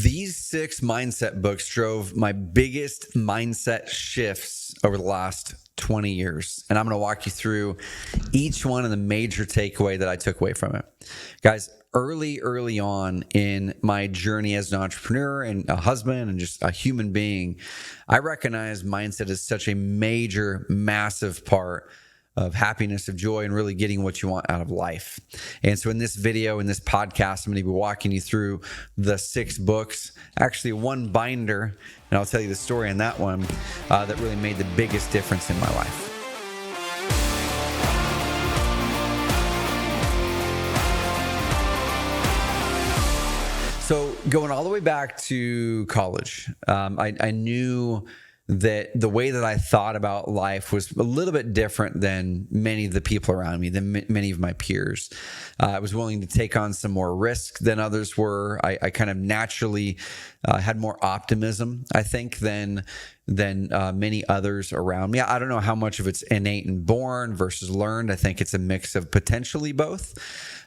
These 6 mindset books drove my biggest mindset shifts over the last 20 years. And I'm going to walk you through each one and the major takeaway that I took away from it. Guys, early on in my journey as an entrepreneur and a husband and just a human being, I recognized mindset as such a major, massive part of happiness, of joy, and really getting what you want out of life. And so in this video, in this podcast, I'm going to be walking you through the 6 books, actually one binder, and I'll tell you the story on that one that really made the biggest difference in my life. So going all the way back to college, I knew that the way that I thought about life was a little bit different than many of the people around me, than many of my peers. I was willing to take on some more risk than others were. I kind of naturally had more optimism, I think, than many others around me. I don't know how much of it's innate and born versus learned. I think it's a mix of potentially both.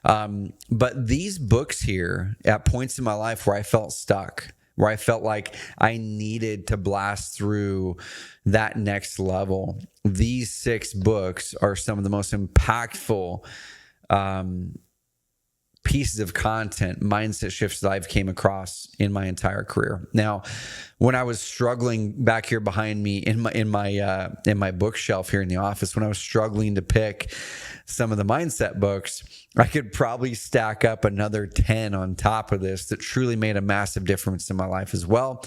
But these books here, at points in my life where I felt stuck, where I felt like I needed to blast through that next level, these 6 books are some of the most impactful pieces of content, mindset shifts that I've came across in my entire career. Now, when I was struggling back here behind me in my bookshelf here in the office, when I was struggling to pick some of the mindset books, I could probably stack up another 10 on top of this that truly made a massive difference in my life as well.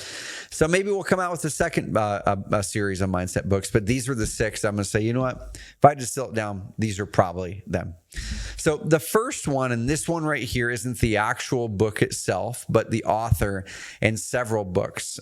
So maybe we'll come out with a second a series of mindset books, but these were the 6. I'm going to say, you know what? If I just distill it down, these are probably them. So the first one, and this one right here isn't the actual book itself, but the author and several books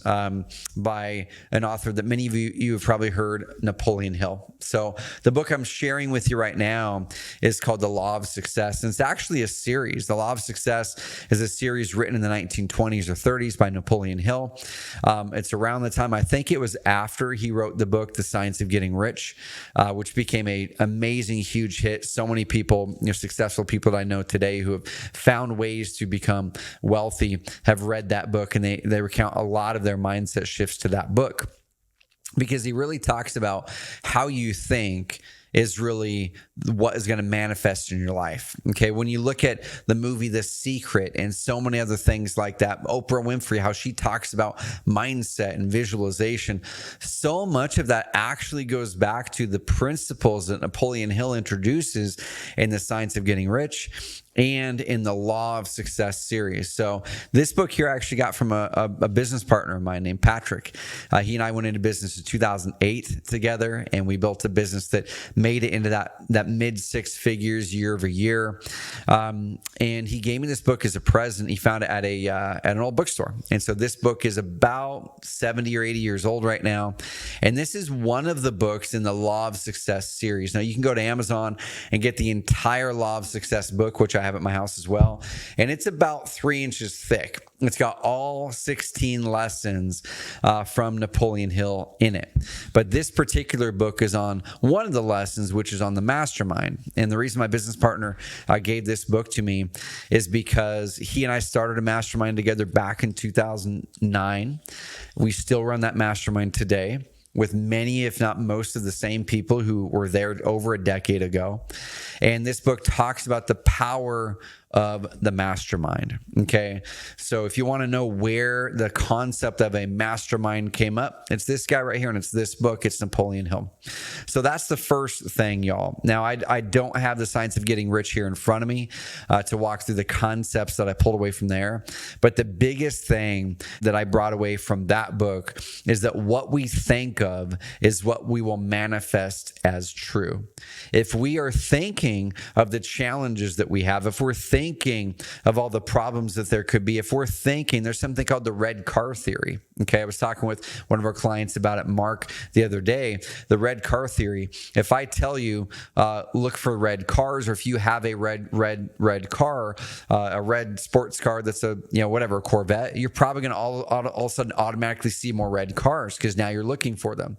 by an author that many of you have probably heard, Napoleon Hill. So the book I'm sharing with you right now is called The Law of Success. And it's actually a series. The Law of Success is a series written in the 1920s or 30s by Napoleon Hill. It's around the time, I think it was after he wrote the book, The Science of Getting Rich, which became an amazing, huge hit. So many people, successful people that I know today who have found ways to become wealthy have read that book, and they recount a lot of their mindset shifts to that book, because he really talks about how you think is really what is going to manifest in your life. Okay, when you look at the movie The Secret and so many other things like that, Oprah Winfrey, how she talks about mindset and visualization, so much of that actually goes back to the principles that Napoleon Hill introduces in The Science of Getting Rich and in the Law of Success series. So this book here I actually got from a business partner of mine named Patrick. He and I went into business in 2008 together, and we built a business that made it into that mid 6 figures year over year. And he gave me this book as a present. He found it at an old bookstore. And so this book is about 70 or 80 years old right now. And this is one of the books in the Law of Success series. Now you can go to Amazon and get the entire Law of Success book, which I have at my house as well. And it's about 3 inches thick. It's got all 16 lessons from Napoleon Hill in it. But this particular book is on one of the lessons, which is on the mastermind. And the reason my business partner gave this book to me is because he and I started a mastermind together back in 2009. We still run that mastermind today with many, if not most, of the same people who were there over a decade ago. And this book talks about the power of the mastermind. Okay. So if you want to know where the concept of a mastermind came up, it's this guy right here, and it's this book. It's Napoleon Hill. So that's the first thing, y'all. Now, I don't have The Science of Getting Rich here in front of me to walk through the concepts that I pulled away from there. But the biggest thing that I brought away from that book is that what we think of is what we will manifest as true. If we are thinking of the challenges that we have, if we're thinking of all the problems that there could be, if we're thinking, there's something called the red car theory. Okay, I was talking with one of our clients about it, Mark, the other day. The red car theory. If I tell you, look for red cars, or if you have a red car, a red sports car that's a whatever Corvette, you're probably going to all of a sudden automatically see more red cars because now you're looking for them.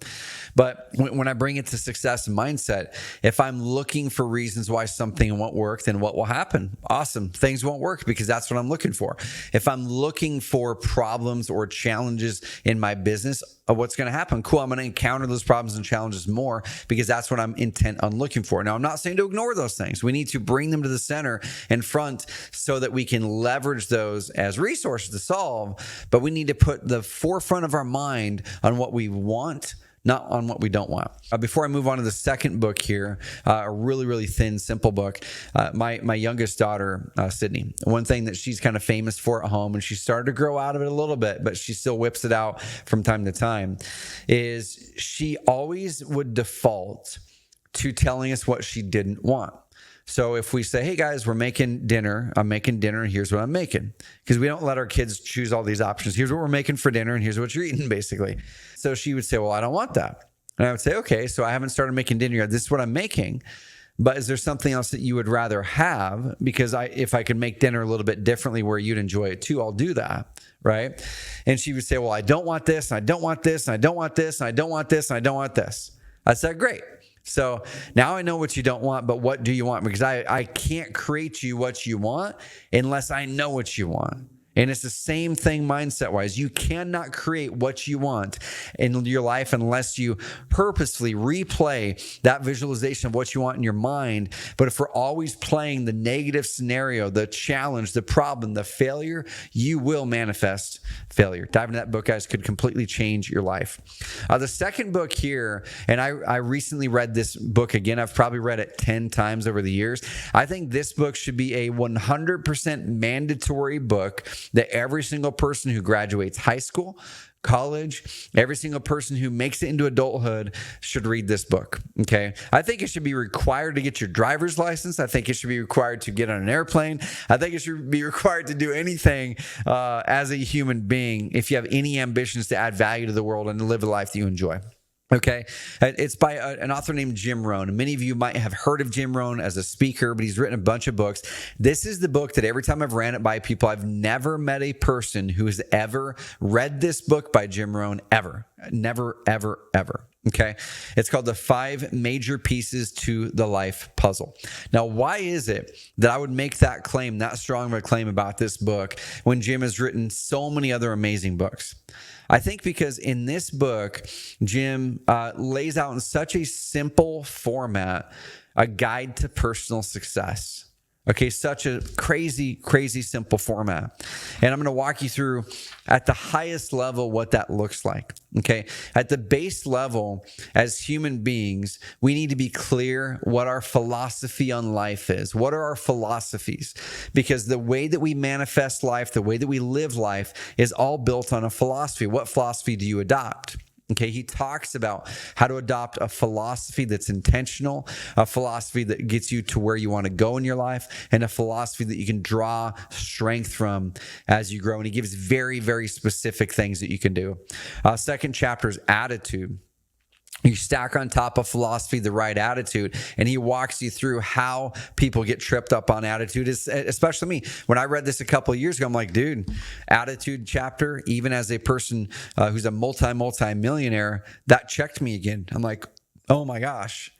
But when I bring it to success and mindset, if I'm looking for reasons why something won't work, then what will happen? Awesome. awesome. Things won't work because that's what I'm looking for. If I'm looking for problems or challenges in my business, what's going to happen? Cool. I'm going to encounter those problems and challenges more because that's what I'm intent on looking for. Now, I'm not saying to ignore those things. We need to bring them to the center and front so that we can leverage those as resources to solve, but we need to put the forefront of our mind on what we want, not on what we don't want. Before I move on to the second book here, a really, really thin, simple book, my youngest daughter, Sydney, one thing that she's kind of famous for at home, and she started to grow out of it a little bit, but she still whips it out from time to time, is she always would default to telling us what she didn't want. So if we say, hey guys, we're making dinner, I'm making dinner, and here's what I'm making. Because we don't let our kids choose all these options. Here's what we're making for dinner, and here's what you're eating, basically. So she would say, well, I don't want that. And I would say, okay, so I haven't started making dinner yet. This is what I'm making. But is there something else that you would rather have? Because if I could make dinner a little bit differently where you'd enjoy it too, I'll do that, right? And she would say, well, I don't want this, and I don't want this, and I don't want this, and I don't want this, and I don't want this. I said, great. So now I know what you don't want, but what do you want? Because I can't create you what you want unless I know what you want. And it's the same thing mindset-wise. You cannot create what you want in your life unless you purposefully replay that visualization of what you want in your mind. But if we're always playing the negative scenario, the challenge, the problem, the failure, you will manifest failure. Diving into that book, guys, could completely change your life. The second book here, and I recently read this book again. I've probably read it 10 times over the years. I think this book should be a 100% mandatory book that every single person who graduates high school, college, every single person who makes it into adulthood should read this book, okay? I think it should be required to get your driver's license. I think it should be required to get on an airplane. I think it should be required to do anything as a human being if you have any ambitions to add value to the world and to live a life that you enjoy. Okay, it's by an author named Jim Rohn. And many of you might have heard of Jim Rohn as a speaker, but he's written a bunch of books. This is the book that every time I've ran it by people, I've never met a person who has ever read this book by Jim Rohn, ever. Never, ever, ever. Okay, it's called The 5 Major Pieces to the Life Puzzle. Now, why is it that I would make that claim, that strong of a claim about this book, when Jim has written so many other amazing books? I think because in this book, Jim lays out in such a simple format a guide to personal success. Okay, such a crazy, crazy simple format. And I'm going to walk you through at the highest level what that looks like. Okay, at the base level, as human beings, we need to be clear what our philosophy on life is. What are our philosophies? Because the way that we manifest life, the way that we live life is all built on a philosophy. What philosophy do you adopt? Okay, he talks about how to adopt a philosophy that's intentional, a philosophy that gets you to where you want to go in your life, and a philosophy that you can draw strength from as you grow. And he gives very, very specific things that you can do. Second chapter is attitude. You stack on top of philosophy the right attitude, and he walks you through how people get tripped up on attitude, especially me. When I read this a couple of years ago, I'm like, dude, attitude chapter, even as a person who's a multi-millionaire, that checked me again. I'm like, oh my gosh,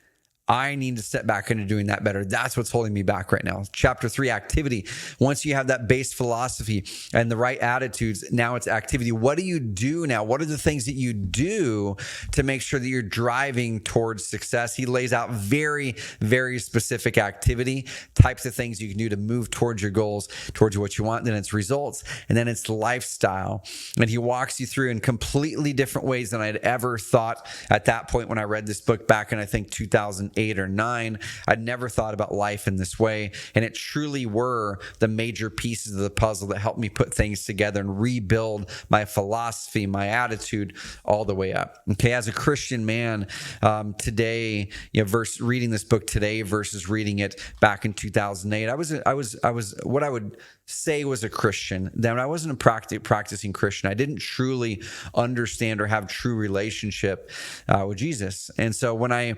I need to step back into doing that better. That's what's holding me back right now. Chapter 3, activity. Once you have that base philosophy and the right attitudes, now it's activity. What do you do now? What are the things that you do to make sure that you're driving towards success? He lays out very, very specific activity, types of things you can do to move towards your goals, towards what you want. Then it's results, and then it's lifestyle. And he walks you through in completely different ways than I'd ever thought at that point when I read this book back in, I think, 2008 or 9. I'd never thought about life in this way, and it truly were the major pieces of the puzzle that helped me put things together and rebuild my philosophy, my attitude all the way up. Okay, as a Christian man, today, reading this book today versus reading it back in 2008, I was what I would say was a Christian, that I wasn't a practicing Christian. I didn't truly understand or have true relationship with Jesus. And so when I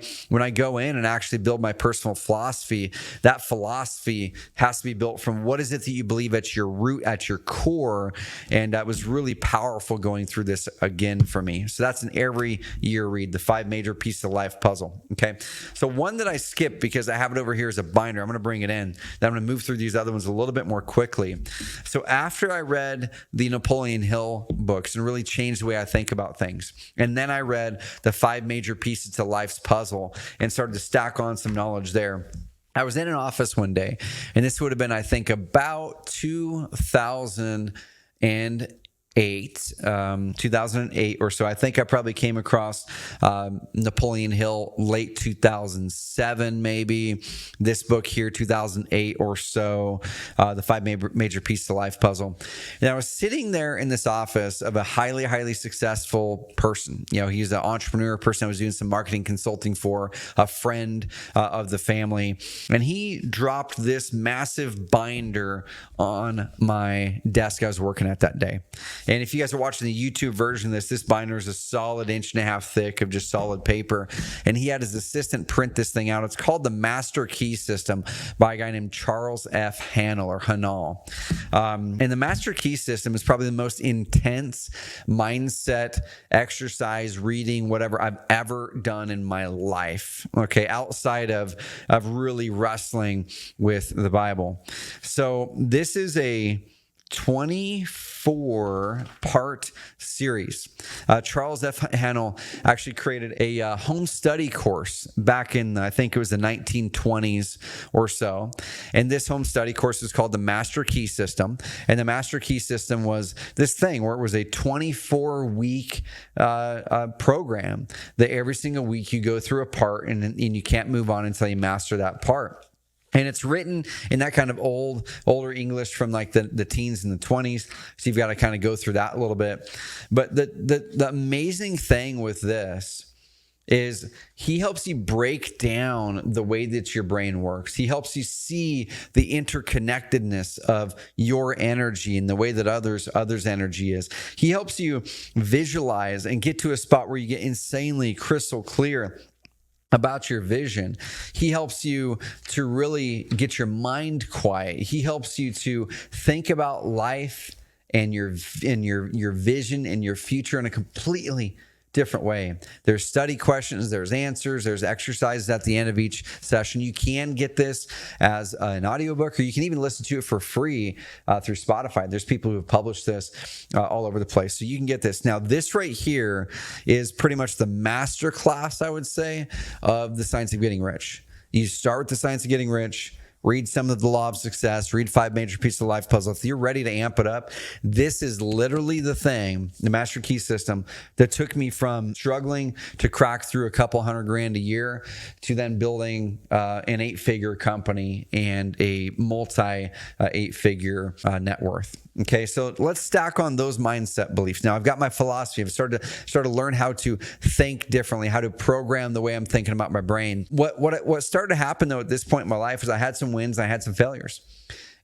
go in and actually build my personal philosophy, that philosophy has to be built from what is it that you believe at your root, at your core. And that was really powerful going through this again for me. So that's an every year read, the 5 major pieces of life puzzle. Okay. So one that I skipped because I have it over here as a binder, I'm going to bring it in. Then I'm going to move through these other ones a little bit more quickly. So after I read the Napoleon Hill books and really changed the way I think about things, and then I read the 5 major pieces to life's puzzle and started to stack on some knowledge there, I was in an office one day, and this would have been, I think, about 2008 or so. I think I probably came across Napoleon Hill late 2007, maybe. This book here, 2008 or so, the 5 major pieces of life puzzle. And I was sitting there in this office of a highly, highly successful person. He's an entrepreneur person I was doing some marketing consulting for, a friend of the family. And he dropped this massive binder on my desk I was working at that day. And if you guys are watching the YouTube version of this binder is a solid 1.5 inches thick of just solid paper. And he had his assistant print this thing out. It's called the Master Key System by a guy named Charles F. Hanel. And the Master Key System is probably the most intense mindset exercise, reading, whatever I've ever done in my life. Okay, outside of really wrestling with the Bible. So this is a 24-part series. Charles F. Hanel actually created a home study course back in, I think it was the 1920s or so. And this home study course is called the Master Key System. And the Master Key System was this thing where it was a 24-week program that every single week you go through a part and you can't move on until you master that part. And it's written in that kind of older English from like the teens and the 20s. So you've got to kind of go through that a little bit. But the amazing thing with this is he helps you break down the way that your brain works. He helps you see the interconnectedness of your energy and the way that others' energy is. He helps you visualize and get to a spot where you get insanely crystal clear about your vision. He helps you to really get your mind quiet. He helps you to think about life and your vision and your future in a completely different way. There's study questions, there's answers, there's exercises at the end of each session. You can get this as an audiobook, or you can even listen to it for free through Spotify. There's people who have published this all over the place. So you can get this. Now, this right here is pretty much the master class, I would say, of the science of getting rich. You start with the science of getting rich, read some of the law of success, read 5 major pieces of life puzzle. If you're ready to amp it up, this is literally the thing, the Master Key System, that took me from struggling to crack through a couple $100,000 a year to then building an 8-figure company and a multi 8-figure net worth. Okay, so let's stack on those mindset beliefs. Now I've got my philosophy. I've started to learn how to think differently, how to program the way I'm thinking about my brain. What started to happen though at this point in my life is I had some wins, I had some failures,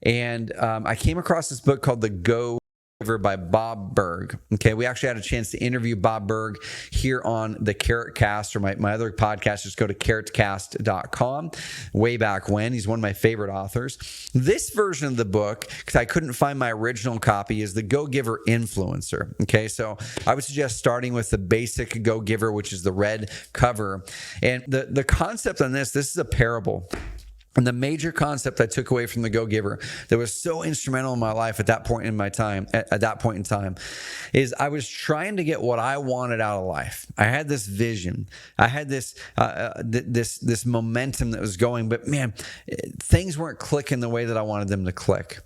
and I came across this book called The Go Giver by Bob Burg. Okay, we actually had a chance to interview Bob Burg here on the Carrot Cast, or my other podcast. Just go to carrotcast.com. Way back when, he's one of my favorite authors. This version of the book, because I couldn't find my original copy, is the Go Giver Influencer. Okay, so I would suggest starting with the basic Go Giver, which is the red cover. And the concept on this is a parable. And the major concept I took away from the Go Giver that was so instrumental in my life at that point in time, is I was trying to get what I wanted out of life. I had this vision. I had this momentum that was going, but man, things weren't clicking the way that I wanted them to click.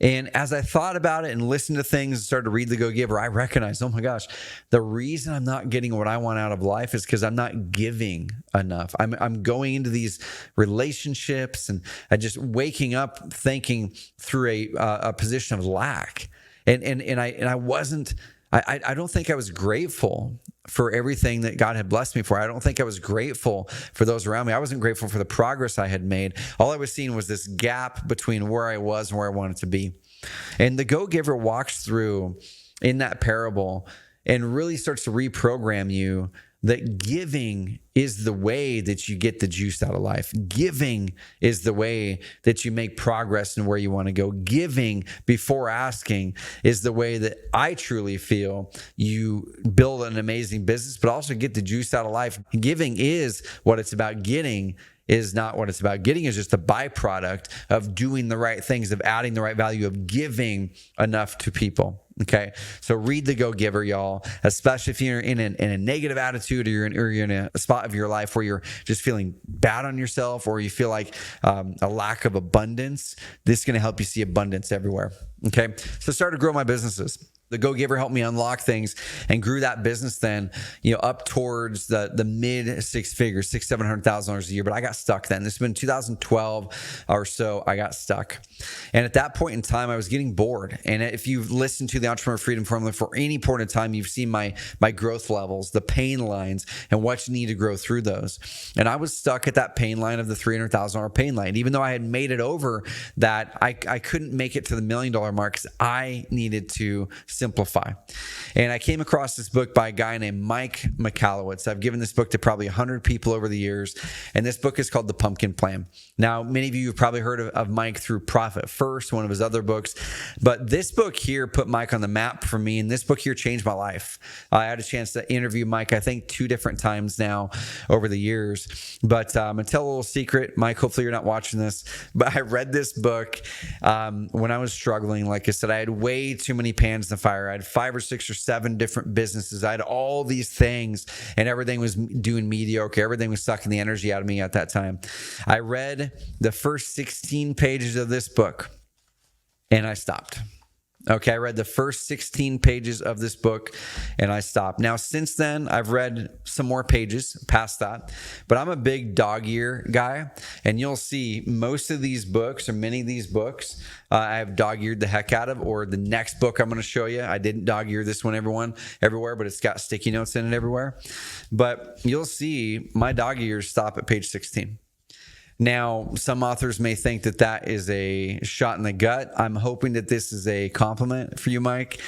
And as I thought about it and listened to things and started to read the Go Giver, I recognized, oh my gosh, the reason I'm not getting what I want out of life is because I'm not giving enough. I'm going into these relationships and I just waking up thinking through a position of lack. And I wasn't I don't think I was grateful for everything that God had blessed me for. I don't think I was grateful for those around me. I wasn't grateful for the progress I had made. All I was seeing was this gap between where I was and where I wanted to be. And the go-giver walks through in that parable and really starts to reprogram you that giving is the way that you get the juice out of life. Giving is the way that you make progress in where you want to go. Giving before asking is the way that I truly feel you build an amazing business, but also get the juice out of life. Giving is what it's about. Getting is not what it's about. Getting is just a byproduct of doing the right things, of adding the right value, of giving enough to people. Okay, so read The Go-Giver, y'all, especially if you're in a negative attitude, or you're in a spot of your life where you're just feeling bad on yourself, or you feel like a lack of abundance. This is going to help you see abundance everywhere. Okay, so start to grow my businesses. The Go-Giver helped me unlock things and grew that business then, up towards the mid six figures, $600,000-$700,000 a year. But I got stuck then. This has been 2012 or so. I got stuck. And at that point in time, I was getting bored. And if you've listened to the Entrepreneur Freedom Formula for any point in time, you've seen my growth levels, the pain lines, and what you need to grow through those. And I was stuck at that pain line of the $300,000 pain line. Even though I had made it over that, I couldn't make it to the $1 million mark because I needed to simplify. And I came across this book by a guy named Mike Michalowicz. I've given this book to probably 100 people over the years. And this book is called The Pumpkin Plan. Now, many of you have probably heard of Mike through Profit First, one of his other books. But this book here put Mike on the map for me. And this book here changed my life. I had a chance to interview Mike, I think 2 different times now over the years. But I'm going to tell a little secret. Mike, hopefully you're not watching this. But I read this book when I was struggling. Like I said, I had way too many pans in the fire. I had 5 or 6 or 7 different businesses. I had all these things and everything was doing mediocre. Everything was sucking the energy out of me at that time. I read the first 16 pages of this book and I stopped. Okay, I read the first 16 pages of this book and I stopped. Now, since then, I've read some more pages past that, but I'm a big dog ear guy. And you'll see most of these books, or many of these books, I have dog eared the heck out of, or the next book I'm going to show you. I didn't dog ear this one everywhere, but it's got sticky notes in it everywhere. But you'll see my dog ears stop at page 16. Now, some authors may think that that is a shot in the gut. I'm hoping that this is a compliment for you, Mike,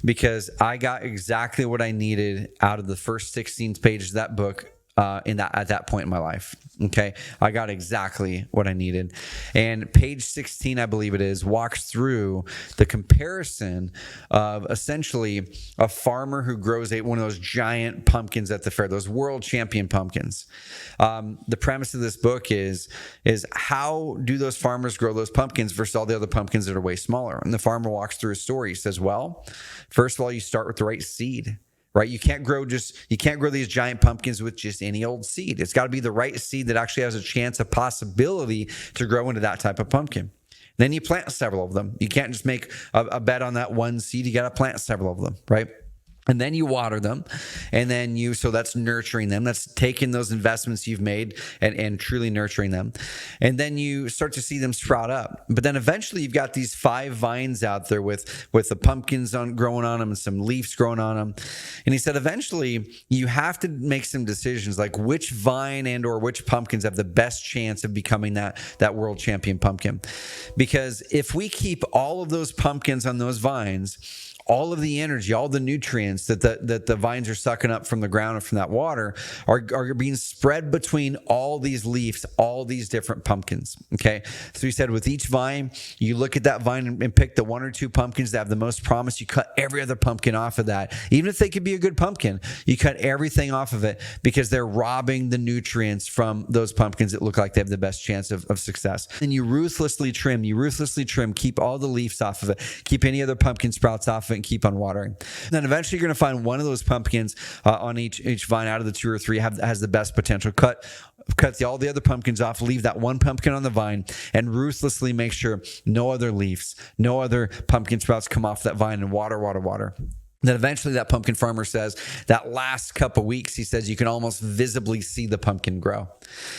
because I got exactly what I needed out of the first 16 pages of that book at that point in my life. Okay, I got exactly what I needed. And page 16, I believe it is, walks through the comparison of essentially a farmer who grows one of those giant pumpkins at the fair, those world champion pumpkins. The premise of this book is how do those farmers grow those pumpkins versus all the other pumpkins that are way smaller? And the farmer walks through a story. He says, well, first of all, you start with the right seed. Right? You can't grow these giant pumpkins with just any old seed. It's got to be the right seed that actually has a chance, a possibility to grow into that type of pumpkin. Then you plant several of them. You can't just make a bet on that one seed. You got to plant several of them, right? And then you water them, and then so that's nurturing them. That's taking those investments you've made and truly nurturing them. And then you start to see them sprout up. But then eventually you've got these 5 vines out there with the pumpkins growing on them and some leaves growing on them. And he said, eventually you have to make some decisions, like which vine and or which pumpkins have the best chance of becoming that world champion pumpkin. Because if we keep all of those pumpkins on those vines, all of the energy, all the nutrients that the vines are sucking up from the ground and from that water are being spread between all these leaves, all these different pumpkins. Okay. So he said with each vine, you look at that vine and pick the 1 or 2 pumpkins that have the most promise. You cut every other pumpkin off of that. Even if they could be a good pumpkin, you cut everything off of it because they're robbing the nutrients from those pumpkins that look like they have the best chance of success. And you ruthlessly trim, keep all the leaves off of it, keep any other pumpkin sprouts off of it, and keep on watering. And then eventually you're going to find one of those pumpkins on each vine out of the 2 or 3 has the best potential. Cut all the other pumpkins off, leave that one pumpkin on the vine, and ruthlessly make sure no other leaves, no other pumpkin sprouts come off that vine, and water. Then eventually that pumpkin farmer says that last couple weeks, he says you can almost visibly see the pumpkin grow.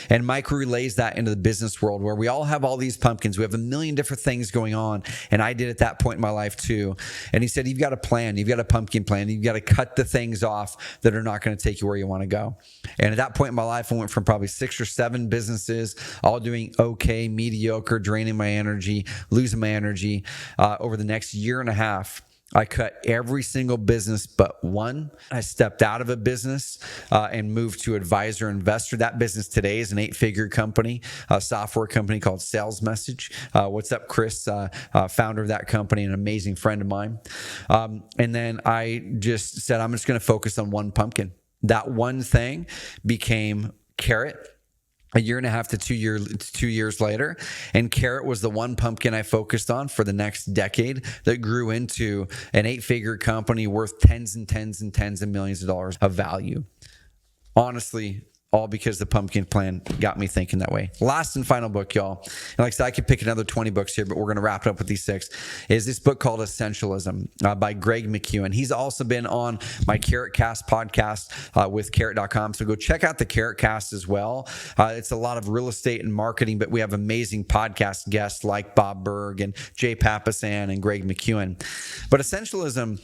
And Mike relays that into the business world where we all have all these pumpkins. We have a million different things going on. And I did at that point in my life too. And he said, you've got a plan. You've got a pumpkin plan. You've got to cut the things off that are not going to take you where you want to go. And at that point in my life, I went from probably 6 or 7 businesses, all doing okay, mediocre, draining my energy, losing my energy. Over the next year and a half, I cut every single business but one. I stepped out of a business and moved to advisor investor. That business today is an 8-figure company, a software company called Sales Message. What's up, Chris? Founder of that company, an amazing friend of mine. And then I just said, I'm just going to focus on one pumpkin. That one thing became carrot. A year and a half to 2 years later. And carrot was the one pumpkin I focused on for the next decade that grew into an 8-figure company worth tens and tens and tens of millions of dollars of value. Honestly, all because the pumpkin plan got me thinking that way. Last and final book, y'all. And like I said, I could pick another 20 books here, but we're going to wrap it up with these 6. Is this book called Essentialism by Greg McKeown. He's also been on my Carrot Cast podcast with carrot.com. So go check out the Carrot Cast as well. It's a lot of real estate and marketing, but we have amazing podcast guests like Bob Berg and Jay Papasan and Greg McKeown. But Essentialism,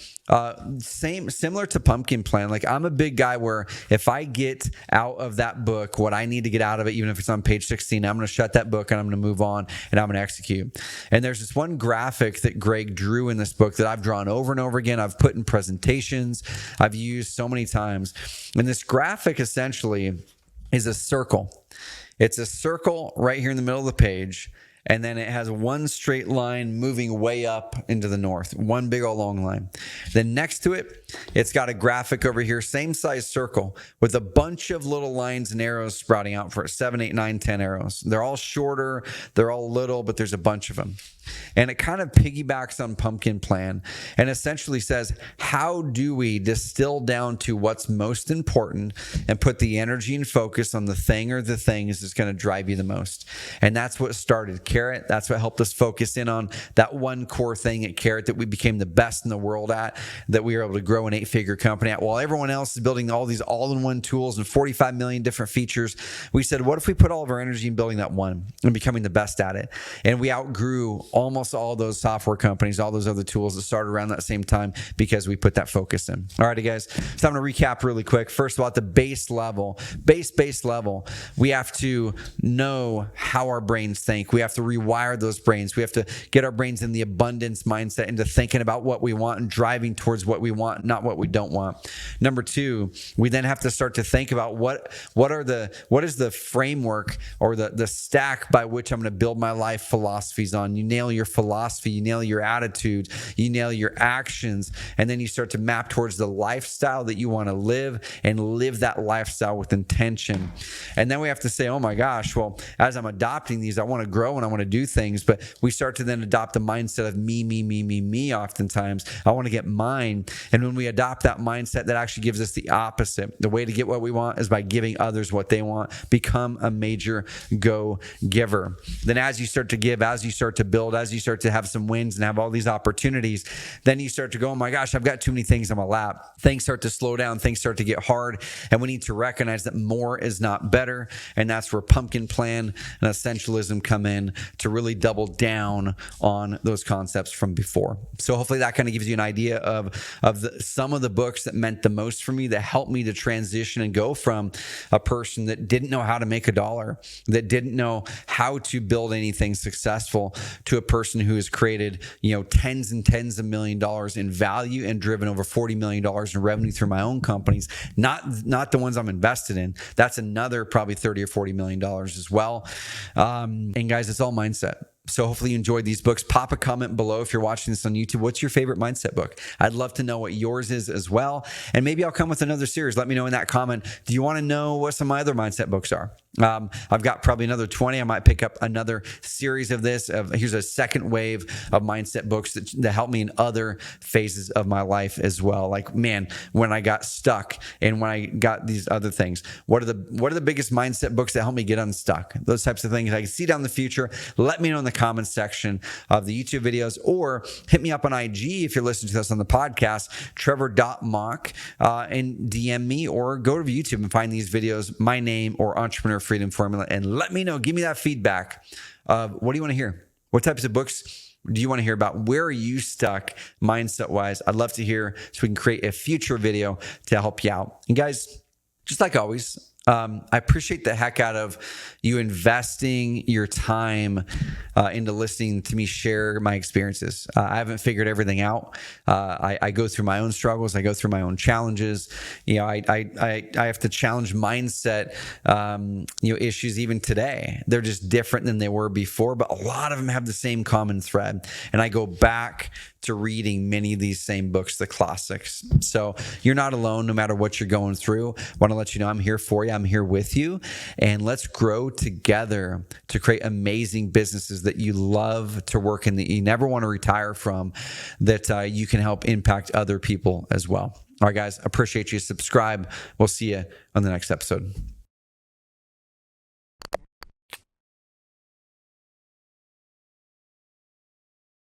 similar to Pumpkin Plan. Like, I'm a big guy where if I get out of that book what I need to get out of it, even if it's on page 16, I'm going to shut that book and I'm going to move on and I'm going to execute. And there's this one graphic that Greg drew in this book that I've drawn over and over again. I've put in presentations. I've used so many times. And this graphic essentially is a circle. It's a circle right here in the middle of the page. And then it has one straight line moving way up into the north, one big old long line. Then next to it, it's got a graphic over here, same size circle with a bunch of little lines and arrows sprouting out for it, 7, 8, 9, 10 arrows. They're all shorter, they're all little, but there's a bunch of them. And it kind of piggybacks on Pumpkin Plan and essentially says, how do we distill down to what's most important and put the energy and focus on the thing or the things that's going to drive you the most? And that's what started Carrot. That's what helped us focus in on that one core thing at Carrot that we became the best in the world at, that we were able to grow an 8-figure company at. While everyone else is building all these all-in-one tools and 45 million different features, we said, what if we put all of our energy in building that one and becoming the best at it? And we outgrew almost all those software companies, all those other tools that started around that same time because we put that focus in. All righty, guys. So I'm going to recap really quick. First of all, at the base level, base level, we have to know how our brains think. We have to rewire those brains. We have to get our brains in the abundance mindset into thinking about what we want and driving towards what we want, not what we don't want. Number 2, we then have to start to think about what is the framework or the stack by which I'm going to build my life philosophies on. You nail your philosophy, you nail your attitude, you nail your actions, and then you start to map towards the lifestyle that you want to live and live that lifestyle with intention. And then we have to say, oh my gosh, well, as I'm adopting these, I want to grow and I want to do things, but we start to then adopt the mindset of me oftentimes. I want to get mine. And when we adopt that mindset, that actually gives us the opposite. The way to get what we want is by giving others what they want. Become a major go-giver. Then as you start to give, as you start to build, as you start to have some wins and have all these opportunities, then you start to go, oh my gosh, I've got too many things on my lap. Things start to slow down. Things start to get hard. And we need to recognize that more is not better. And that's where Pumpkin Plan and Essentialism come in to really double down on those concepts from before. So hopefully that kind of gives you an idea of some of the books that meant the most for me, that helped me to transition and go from a person that didn't know how to make a dollar, that didn't know how to build anything successful, to a person who has created, tens and tens of $1 million in value and driven over $40 million in revenue through my own companies, not the ones I'm invested in. That's another probably $30 or $40 million as well. And guys, it's all mindset. So hopefully you enjoyed these books. Pop a comment below if you're watching this on YouTube. What's your favorite mindset book? I'd love to know what yours is as well. And maybe I'll come with another series. Let me know in that comment. Do you want to know what some of my other mindset books are? I've got probably another 20. I might pick up another series of this. Here's a second wave of mindset books that help me in other phases of my life as well. Like, man, when I got stuck and when I got these other things, what are the biggest mindset books that help me get unstuck? Those types of things I can see down the future. Let me know in the comments section of the YouTube videos, or hit me up on IG if you're listening to this on the podcast, Trevor.Mauch, and DM me, or go to YouTube and find these videos, my name or Entrepreneur Freedom Formula, and let me know. Give me that feedback of what do you want to hear? What types of books do you want to hear about? Where are you stuck mindset wise? I'd love to hear, so we can create a future video to help you out. And guys, just like always, I appreciate the heck out of you investing your time into listening to me share my experiences. I haven't figured everything out. I go through my own struggles. I go through my own challenges. I have to challenge mindset issues even today. They're just different than they were before, but a lot of them have the same common thread. And I go back to reading many of these same books, the classics. So you're not alone, no matter what you're going through. I want to let you know I'm here for you. I'm here with you. And let's grow together to create amazing businesses that you love to work in, that you never want to retire from, that you can help impact other people as well. All right, guys, appreciate you. Subscribe. We'll see you on the next episode.